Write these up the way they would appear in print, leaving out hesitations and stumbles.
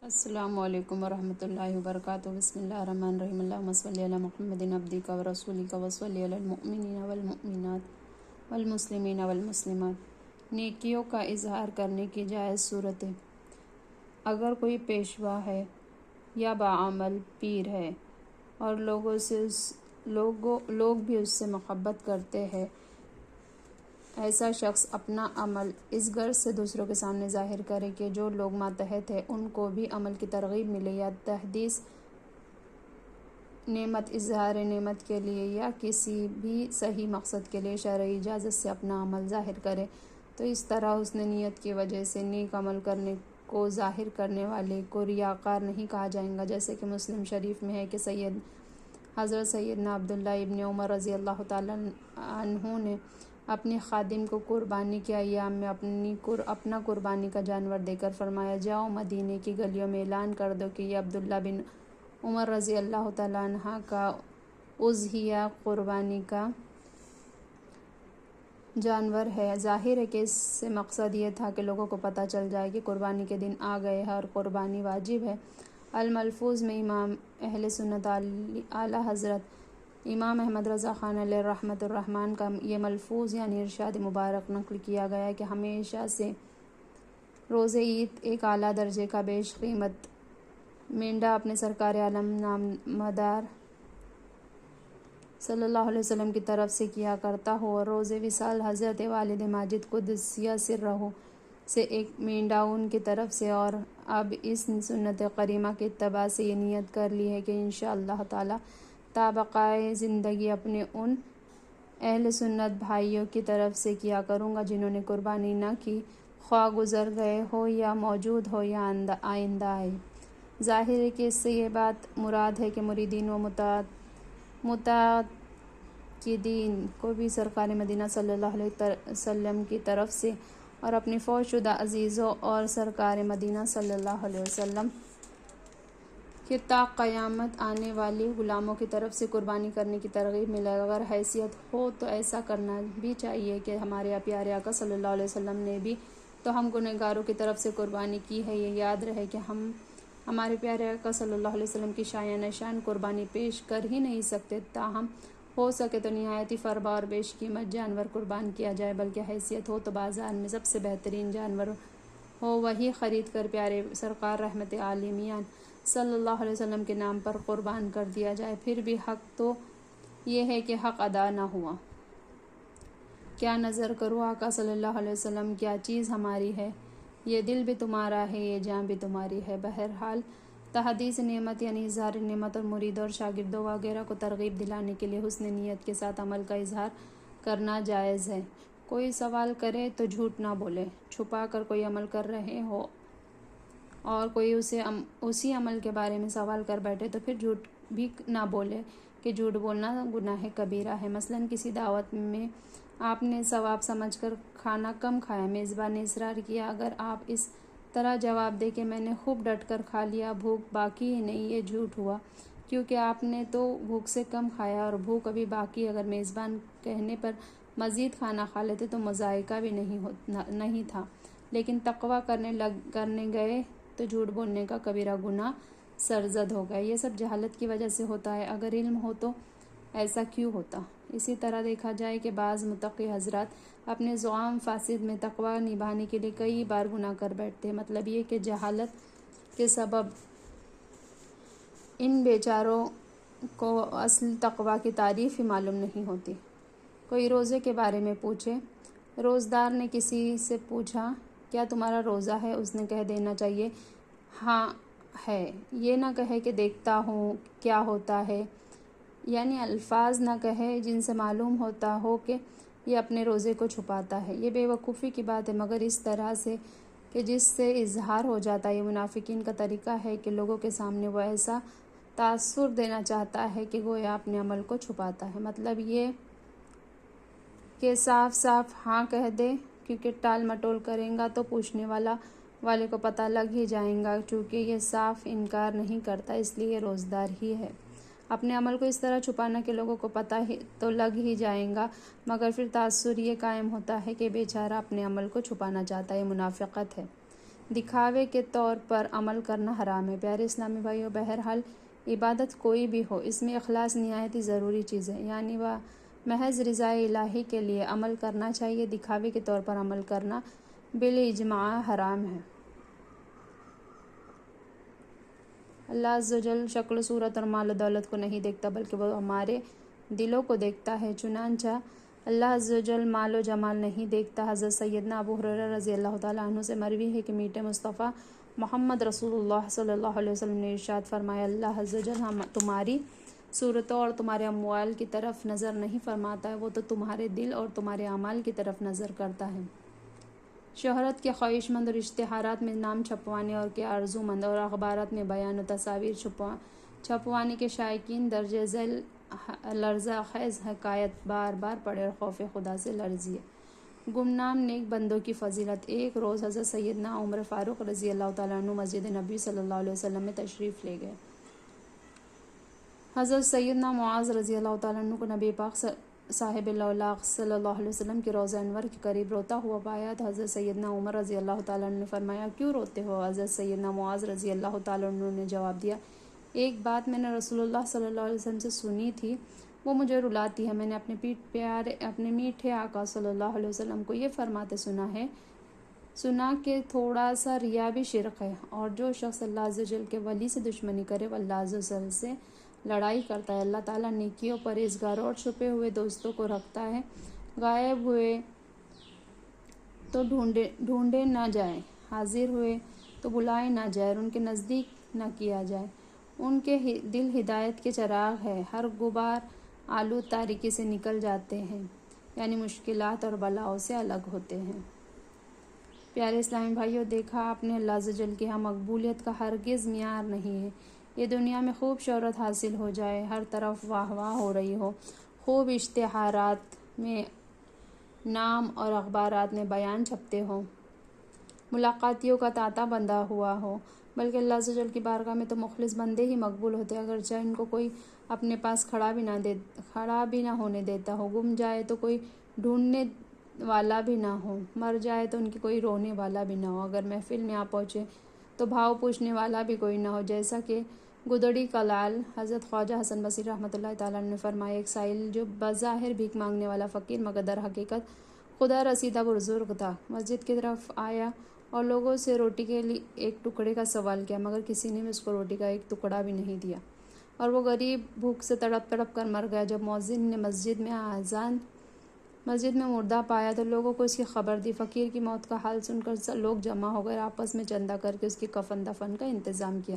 السلام علیکم ورحمۃ اللہ وبرکاتہ۔ بسم اللہ الرحمن الرحیم۔ اللہم صلی علی محمد عبدک ورسولک وصلی علی المؤمنین والمؤمنات والمسلمین والمسلمات۔ نیکیوں کا اظہار کرنے کی جائز صورتیں۔ اگر کوئی پیشوا ہے یا باعمل پیر ہے اور لوگ بھی اس سے محبت کرتے ہیں، ایسا شخص اپنا عمل اس غرض سے دوسروں کے سامنے ظاہر کرے کہ جو لوگ ماتحت ہیں ان کو بھی عمل کی ترغیب ملے، یا تحدیث نعمت، اظہار نعمت کے لیے، یا کسی بھی صحیح مقصد کے لیے شرعی اجازت سے اپنا عمل ظاہر کرے، تو اس طرح حسن نیت کی وجہ سے نیک عمل کرنے کو ظاہر کرنے والے کو ریاکار نہیں کہا جائے گا، جیسے کہ مسلم شریف میں ہے کہ حضرت سیدنا عبداللہ ابن عمر رضی اللہ تعالیٰ عنہ نے اپنے خادم کو قربانی کے ایام میں اپنا قربانی کا جانور دے کر فرمایا، جاؤ مدینے کی گلیوں میں اعلان کر دو کہ یہ عبداللہ بن عمر رضی اللہ تعالیٰ عنہ کا اضحیہ قربانی کا جانور ہے۔ ظاہر ہے کہ اس سے مقصد یہ تھا کہ لوگوں کو پتہ چل جائے کہ قربانی کے دن آ گئے ہیں اور قربانی واجب ہے۔ الملفوظ میں امام اہل سنت اعلیٰ حضرت امام احمد رضا خان علیہ رحمۃ الرحمن کا یہ ملفوظ یعنی ارشاد مبارک نقل کیا گیا ہے کہ ہمیشہ سے روز عید ایک اعلیٰ درجے کا بیش قیمت مینڈا اپنے سرکار عالم نامدار صلی اللہ علیہ وسلم کی طرف سے کیا کرتا ہو، اور روز وصال حضرت والد ماجد قدسیہ سرہ سے ایک مینڈا ان کی طرف سے، اور اب اس سنت کریمہ کے اتباع سے یہ نیت کر لی ہے کہ انشاءاللہ تعالی تا بقائے زندگی اپنے ان اہل سنت بھائیوں کی طرف سے کیا کروں گا جنہوں نے قربانی نہ کی، خواہ گزر گئے ہو یا موجود ہو یا آئندہ آئے۔ ظاہر ہے کہ اس سے یہ بات مراد ہے کہ مریدین و متعقدین کو بھی سرکار مدینہ صلی اللہ علیہ وسلم کی طرف سے اور اپنی فوت شدہ عزیزوں اور سرکار مدینہ صلی اللہ علیہ وسلم کہ تا قیامت آنے والی غلاموں کی طرف سے قربانی کرنے کی ترغیب ملے۔ اگر حیثیت ہو تو ایسا کرنا بھی چاہیے کہ ہمارے پیارے آقا صلی اللہ علیہ وسلم نے بھی تو ہم گنہگاروں کی طرف سے قربانی کی ہے۔ یہ یاد رہے کہ ہم ہمارے پیارے آقا صلی اللہ علیہ وسلم کی شایان شان قربانی پیش کر ہی نہیں سکتے، تاہم ہو سکے تو نہایت ہی فربا اور بیش قیمت جانور قربان کیا جائے، بلکہ حیثیت ہو تو بازار میں سب سے بہترین جانور ہو وہی خرید کر پیارے سرکار رحمت عالمین صلی اللہ علیہ وسلم کے نام پر قربان کر دیا جائے۔ پھر بھی حق تو یہ ہے کہ حق ادا نہ ہوا، کیا نظر کروں آقا صلی اللہ علیہ وسلم، کیا چیز ہماری ہے، یہ دل بھی تمہارا ہے، یہ جان بھی تمہاری ہے۔ بہرحال تحدیث نعمت یعنی اظہار نعمت اور مرید اور شاگردوں وغیرہ کو ترغیب دلانے کے لیے حسن نیت کے ساتھ عمل کا اظہار کرنا جائز ہے۔ کوئی سوال کرے تو جھوٹ نہ بولے، چھپا کر کوئی عمل کر رہے ہو اور کوئی اسی عمل کے بارے میں سوال کر بیٹھے تو پھر جھوٹ بھی نہ بولے کہ جھوٹ بولنا گناہ کبیرہ ہے۔ مثلاً کسی دعوت میں آپ نے ثواب سمجھ کر کھانا کم کھایا، میزبان نے اصرار کیا، اگر آپ اس طرح جواب دیں کہ میں نے خوب ڈٹ کر کھا لیا، بھوک باقی ہی نہیں، یہ جھوٹ ہوا، کیونکہ آپ نے تو بھوک سے کم کھایا اور بھوک ابھی باقی۔ اگر میزبان کہنے پر مزید کھانا کھا لیتے تو مذائقہ بھی نہیں تھا، لیکن تقویٰ کرنے گئے تو جھوٹ بولنے کا کبیرہ گناہ سرزد ہو گیا۔ یہ سب جہالت کی وجہ سے ہوتا ہے، اگر علم ہو تو ایسا کیوں ہوتا؟ اسی طرح دیکھا جائے کہ بعض متقی حضرات اپنے زعم فاسد میں تقویٰ نبھانے کے لیے کئی بار گناہ کر بیٹھتے ہیں۔ مطلب یہ کہ جہالت کے سبب ان بیچاروں کو اصل تقویٰ کی تعریف ہی معلوم نہیں ہوتی۔ کوئی روزے کے بارے میں پوچھے، روزدار نے کسی سے پوچھا کیا تمہارا روزہ ہے، اس نے کہہ دینا چاہیے ہاں ہے، یہ نہ کہے کہ دیکھتا ہوں کیا ہوتا ہے، یعنی الفاظ نہ کہے جن سے معلوم ہوتا ہو کہ یہ اپنے روزے کو چھپاتا ہے۔ یہ بے وقوفی کی بات ہے، مگر اس طرح سے کہ جس سے اظہار ہو جاتا ہے۔ یہ منافقین کا طریقہ ہے کہ لوگوں کے سامنے وہ ایسا تاثر دینا چاہتا ہے کہ گویا اپنے عمل کو چھپاتا ہے۔ مطلب یہ کہ صاف صاف ہاں کہہ دے، کیونکہ ٹال مٹول کرے گا تو پوچھنے والے کو پتہ لگ ہی جائے گا، چونکہ یہ صاف انکار نہیں کرتا اس لیے یہ روزدار ہی ہے۔ اپنے عمل کو اس طرح چھپانا کہ لوگوں کو پتہ ہی تو لگ ہی جائے گا، مگر پھر تاثر یہ قائم ہوتا ہے کہ بیچارہ اپنے عمل کو چھپانا چاہتا ہے، یہ منافقت ہے۔ دکھاوے کے طور پر عمل کرنا حرام ہے۔ پیارے اسلامی بھائیوں، بہرحال عبادت کوئی بھی ہو، اس میں اخلاص نہایت ہی ضروری چیز ہے، یعنی وہ محض رضائے الہی کے لیے عمل کرنا چاہیے۔ دکھاوے کے طور پر عمل کرنا بالاجماع حرام ہے۔ اللہ عز و جل شکل و صورت اور مال و دولت کو نہیں دیکھتا، بلکہ وہ ہمارے دلوں کو دیکھتا ہے۔ چنانچہ اللہ عز و جل مال و جمال نہیں دیکھتا۔ حضرت سیدنا ابو ہریرہ رضی اللہ تعالیٰ عنہ سے مروی ہے کہ میٹھے مصطفیٰ محمد رسول اللہ صلی اللہ علیہ وسلم نے ارشاد فرمایا، اللہ عز و جل تمہاری صورتوں اور تمہارے اموال کی طرف نظر نہیں فرماتا ہے، وہ تو تمہارے دل اور تمہارے اعمال کی طرف نظر کرتا ہے۔ شہرت کے خواہش مند اور اشتہارات میں نام چھپوانے اور کے آرزو مند اور اخبارات میں بیان و تصاویر چھپوانے کے شائقین درجہ ذیل لرزہ خیز حکایت بار بار پڑھے اور خوف خدا سے لرزیے۔ گمنام نیک بندوں کی فضیلت۔ ایک روز حضرت سیدنا عمر فاروق رضی اللہ تعالیٰ عنہ مسجد نبی صلی اللہ علیہ وسلم میں تشریف لے گئے۔ حضرت سیدنا معاذ رضی اللہ تعالیٰ عنہ کو نبی پاک صاحب الاولاق صلی اللہ علیہ وسلم کے روضہ انور کے قریب روتا ہوا پایا تو حضرت سیدنا عمر رضی اللہ تعالیٰ عنہ نے فرمایا، کیوں روتے ہو؟ حضرت سیدنا معاذ رضی اللہ تعالیٰ عنہ نے جواب دیا، ایک بات میں نے رسول اللہ صلی اللہ علیہ وسلم سے سنی تھی، وہ مجھے رلاتی ہے۔ میں نے اپنے میٹھے آقا صلی اللہ علیہ وسلم کو یہ فرماتے سنا کہ تھوڑا سا ریا بھی شرک ہے، اور جو شخص اللہ عز و جل کے ولی سے دشمنی کرے وہ اللہ عز و جل سے لڑائی کرتا ہے۔ اللہ تعالیٰ نیکیوں پرہیزگاروں اور چھپے ہوئے دوستوں کو رکھتا ہے۔ غائب ہوئے تو ڈھونڈے نہ جائے، حاضر ہوئے تو بلائے نہ جائے اور ان کے نزدیک نہ کیا جائے۔ ان کے دل ہدایت کے چراغ ہے، ہر غبار آلود تاریکی سے نکل جاتے ہیں، یعنی مشکلات اور بلاؤں سے الگ ہوتے ہیں۔ پیارے اسلامی بھائیوں، دیکھا آپ نے، اللہ عز و جل کی مقبولیت کا ہرگز معیار نہیں ہے۔ یہ دنیا میں خوب شہرت حاصل ہو جائے، ہر طرف واہ واہ ہو رہی ہو، خوب اشتہارات میں نام اور اخبارات میں بیان چھپتے ہوں، ملاقاتیوں کا تانتا بندھا ہوا ہو، بلکہ اللہ عز و جل کی بارگاہ میں تو مخلص بندے ہی مقبول ہوتے، اگرچہ ان کو کوئی اپنے پاس کھڑا بھی نہ ہونے دیتا ہو، گم جائے تو کوئی ڈھونڈنے والا بھی نہ ہو، مر جائے تو ان کی کوئی رونے والا بھی نہ ہو، اگر محفل میں آ پہنچے تو بھاؤ پوچھنے والا بھی کوئی نہ ہو۔ جیسا کہ گدڑی کلال حضرت خواجہ حسن بصری رحمۃ اللہ تعالیٰ نے فرمایا، ایک سائل جو بظاہر بھیک مانگنے والا فقیر مگر در حقیقت خدا رسیدہ بزرگ تھا، مسجد کی طرف آیا اور لوگوں سے روٹی کے لیے ایک ٹکڑے کا سوال کیا، مگر کسی نے بھی اس کو روٹی کا ایک ٹکڑا بھی نہیں دیا، اور وہ غریب بھوک سے تڑپ تڑپ کر مر گیا۔ جب مؤذن نے مسجد میں مردہ پایا تو لوگوں کو اس کی خبر دی۔ فقیر کی موت کا حال سن کر لوگ جمع ہو گئے، آپس میں چندہ کر کے اس کی کفن دفن کا انتظام کیا۔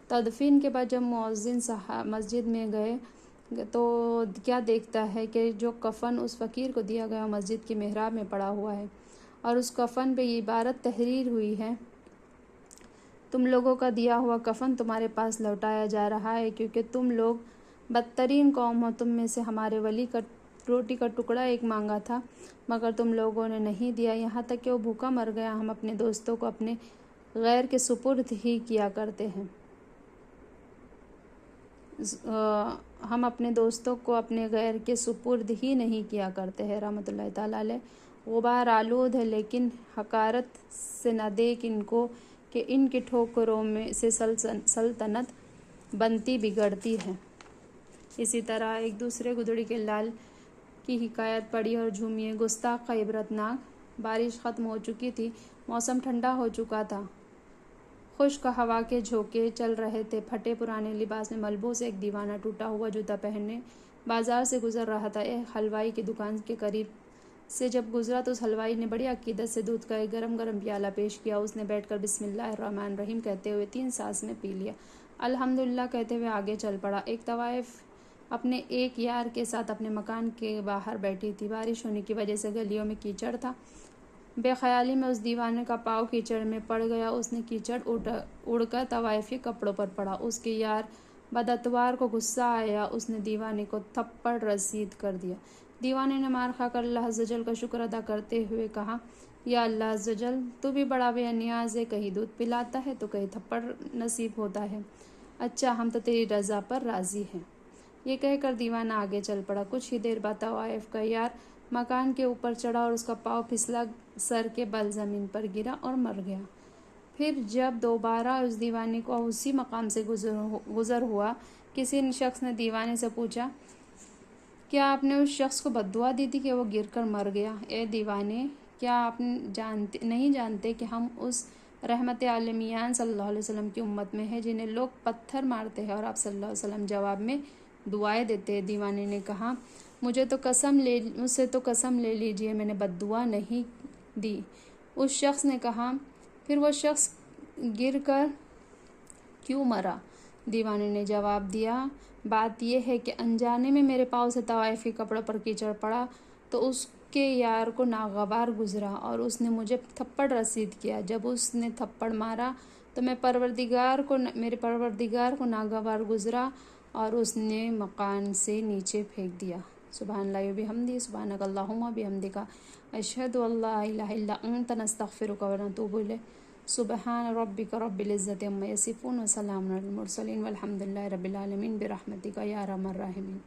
تدفین کے بعد جب مؤذن صاحب مسجد میں گئے تو کیا دیکھتا ہے کہ جو کفن اس فقیر کو دیا گیا مسجد کی محراب میں پڑا ہوا ہے، اور اس کفن پہ یہ عبارت تحریر ہوئی ہے، تم لوگوں کا دیا ہوا کفن تمہارے پاس لوٹایا جا رہا ہے، کیونکہ تم لوگ بدترین قوم ہو، تم میں سے ہمارے ولی کا روٹی کا ٹکڑا ایک مانگا تھا مگر تم لوگوں نے نہیں دیا، یہاں تک کہ وہ بھوکا مر گیا۔ ہم اپنے دوستوں کو اپنے غیر کے سپرد ہی کیا کرتے ہیں، ہم اپنے دوستوں کو اپنے غیر کے سپرد ہی نہیں کیا کرتے ہیں۔ رحمۃ اللہ تعالیٰ علیہ غبار آلود ہے، لیکن حقارت سے نہ دیکھ ان کو کہ ان کی ٹھوکروں میں سے سلطنت بنتی بگڑتی ہے۔ اسی طرح ایک دوسرے گدڑی کے لال کی حکایت پڑھی اور جھومیے۔ گستاخ کا عبرت ناک۔ بارش ختم ہو چکی تھی، موسم ٹھنڈا ہو چکا تھا، خشک ہوا کے جھونکے چل رہے تھے، پھٹے پرانے لباس میں ملبوس ایک دیوانہ ٹوٹا ہوا جوتا پہنے بازار سے گزر رہا تھا۔ ایک حلوائی کی دکان کے قریب سے جب گزرا تو اس حلوائی نے بڑی عقیدت سے دودھ کا ایک گرم گرم پیالہ پیش کیا۔ اس نے بیٹھ کر بسم اللہ الرحمن الرحیم کہتے ہوئے 3 سانس میں پی لیا، الحمدللہ کہتے ہوئے آگے چل پڑا۔ ایک طوائف اپنے ایک یار کے ساتھ اپنے مکان کے باہر بیٹھی تھی، بارش ہونے کی وجہ سے گلیوں میں کیچڑ تھا، بے خیالی میں اس دیوانے کا پاؤں کیچڑ میں پڑ گیا، اس نے کیچڑ اڑ کر طوائف کے کپڑوں پر پڑا۔ اس کے یار بداتوار کو غصہ آیا، اس نے دیوانے کو تھپڑ رسید کر دیا۔ دیوانے نے مار کھا کر اللہ عز و جل کا شکر ادا کرتے ہوئے کہا، یا اللہ عز و جل، تو بھی بڑا بے نیاز ہے، کہیں دودھ پلاتا ہے تو کہیں تھپڑ نصیب ہوتا ہے، اچھا ہم تو تیری رضا پر راضی ہیں۔ یہ کہہ کر دیوانہ آگے چل پڑا۔ کچھ ہی دیر بعد طوائف کا یار مکان کے اوپر چڑھا اور اس کا پاؤں پھسلا، سر کے بل زمین پر گرا اور مر گیا۔ پھر جب دوبارہ اس دیوانے کو اسی مقام سے گزر ہوا، کسی شخص نے دیوانے سے پوچھا، کیا آپ نے اس شخص کو بد دعا دی تھی کہ وہ گر کر مر گیا؟ اے دیوانے، کیا آپ نہیں جانتے کہ ہم اس رحمت عالمین صلی اللہ علیہ وسلم کی امت میں ہیں جنہیں لوگ پتھر مارتے ہیں اور آپ صلی اللہ علیہ وسلم جواب میں دعائیں دیتے ہیں؟ دیوانے نے کہا، مجھے تو قسم لے لیجئے، میں نے بد دعا نہیں دی۔ اس شخص نے کہا، پھر وہ شخص گر کر کیوں مرا؟ دیوانے نے جواب دیا، بات یہ ہے کہ انجانے میں میرے پاؤں سے طوائف کے کپڑوں پر کیچڑ پڑا تو اس کے یار کو ناگوار گزرا اور اس نے مجھے تھپڑ رسید کیا۔ جب اس نے تھپڑ مارا تو میرے پروردگار کو ناگوار گزرا اور اس نے مکان سے نیچے پھینک دیا۔ سبحان اللہ و بحمدہ، سبحانک اللہم و بحمدک، اشہد ان لا الہ الا انت، نستغفرک و نتوب الیک۔ سبحان ربک رب العزت عما یصفون و سلام علی المرسلین والحمد للہ رب العالمین برحمتک یا ارحم الراحمین۔